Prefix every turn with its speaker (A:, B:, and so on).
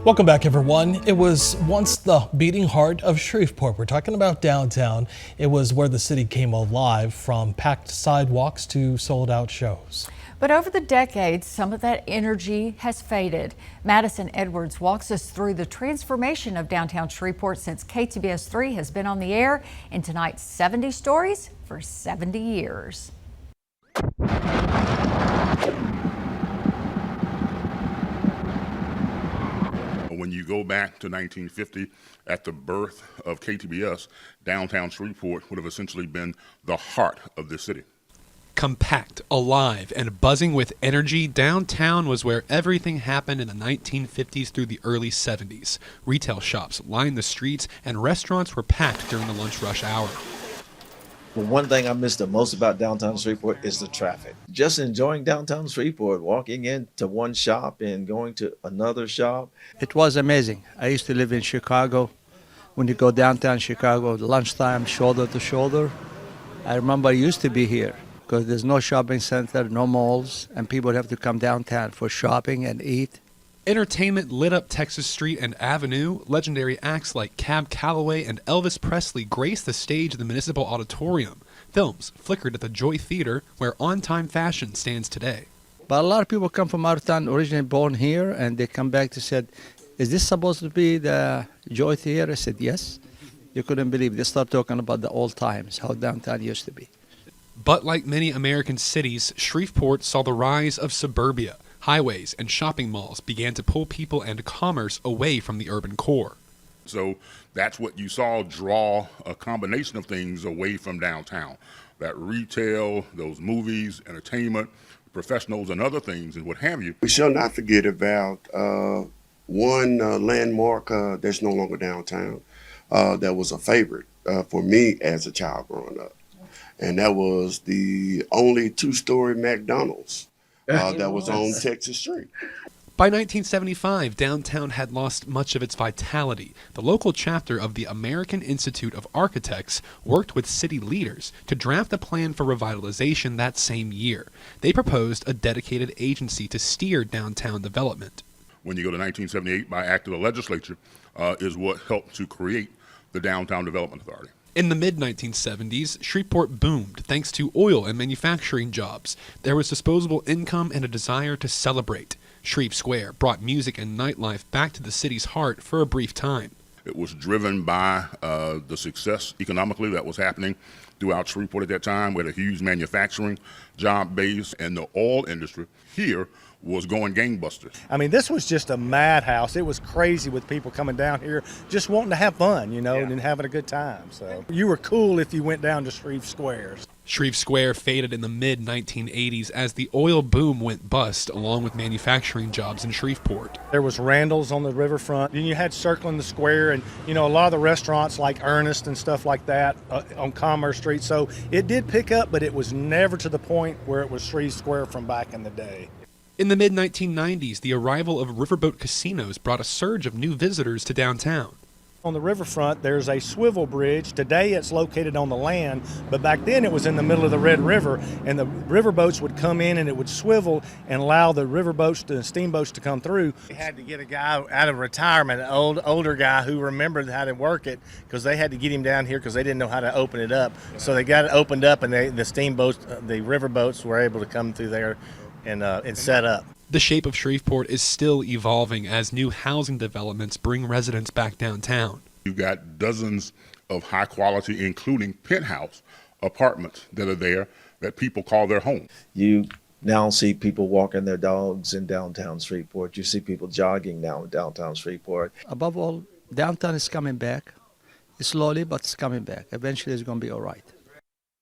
A: Welcome back, everyone. It was once the beating heart of Shreveport. We're talking about downtown. It was where the city came alive, from packed sidewalks to sold-out shows.
B: But over the decades, some of that energy has faded. Madison Edwards walks us through the transformation of downtown Shreveport since KTBS 3 has been on the air in tonight's 70 Stories for 70 years.
C: When you go back to 1950, at the birth of KTBS, downtown Shreveport would have essentially been the heart of the city.
D: Compact, alive, and buzzing with energy, downtown was where everything happened in the 1950s through the early 70s. Retail shops lined the streets, and restaurants were packed during the lunch rush hour.
E: Well, one thing I miss the most about downtown Shreveport is the traffic. Just enjoying downtown Shreveport, walking into one shop and going to another shop.
F: It was amazing. I used to live in Chicago. When you go downtown Chicago, lunchtime, shoulder to shoulder. I remember I used to be here because there's no shopping center, no malls, and people would have to come downtown for shopping and eat.
D: Entertainment lit up Texas Street and Avenue. Legendary acts like Cab Calloway and Elvis Presley graced the stage of the Municipal Auditorium. Films flickered at the Joy Theater, where On Time Fashion stands today.
F: But a lot of people come from out of town, originally born here, and they come back to said, is this supposed to be the Joy Theater? I said, yes. You couldn't believe it. They start talking about the old times, how downtown used to be.
D: But like many American cities, Shreveport saw the rise of suburbia. Highways and shopping malls began to pull people and commerce away from the urban core.
C: So that's what you saw draw a combination of things away from downtown. That retail, those movies, entertainment, professionals, and other things, and what have you.
G: We shall not forget about one landmark that's no longer downtown that was a favorite for me as a child growing up. And that was the only two-story McDonald's that was on Texas Street.
D: By 1975, downtown had lost much of its vitality. The local chapter of the American Institute of Architects worked with city leaders to draft a plan for revitalization that same year. They proposed a dedicated agency to steer downtown development.
C: When you go to 1978, by act of the legislature, is what helped to create the Downtown Development Authority.
D: In the mid-1970s, Shreveport boomed thanks to oil and manufacturing jobs. There was disposable income and a desire to celebrate. Shreve Square brought music and nightlife back to the city's heart for a brief time.
C: It was driven by the success economically that was happening throughout Shreveport at that time. We had a huge manufacturing job base, and the oil industry here was going gangbusters.
H: I mean, this was just a madhouse. It was crazy with people coming down here just wanting to have fun, you know, and having a good time. So you were cool if you went down to Shreve Square.
D: Shreve Square faded in the mid-1980s as the oil boom went bust, along with manufacturing jobs in Shreveport.
H: There was Randall's on the riverfront. Then you had circling the square, and, you know, a lot of the restaurants like Ernest and stuff like that on Commerce Street. So it did pick up, but it was never to the point where it was Shreve Square from back in the day.
D: In the mid-1990s, the arrival of riverboat casinos brought a surge of new visitors to downtown.
H: On the riverfront, there's a swivel bridge. Today it's located on the land, but back then it was in the middle of the Red River, and the riverboats would come in and it would swivel and allow the riverboats and steamboats to come through. We had to get a guy out of retirement, an older guy who remembered how to work it, because they had to get him down here because they didn't know how to open it up. So they got it opened up, and the steamboats, the riverboats were able to come through there and set up.
D: The shape of Shreveport is still evolving as new housing developments bring residents back downtown.
C: You've got dozens of high quality, including penthouse apartments that are there that people call their home.
E: You now see people walking their dogs in downtown Shreveport. You see people jogging now in downtown Shreveport.
F: Above all, downtown is coming back. Slowly, but it's coming back. Eventually it's going to be all right.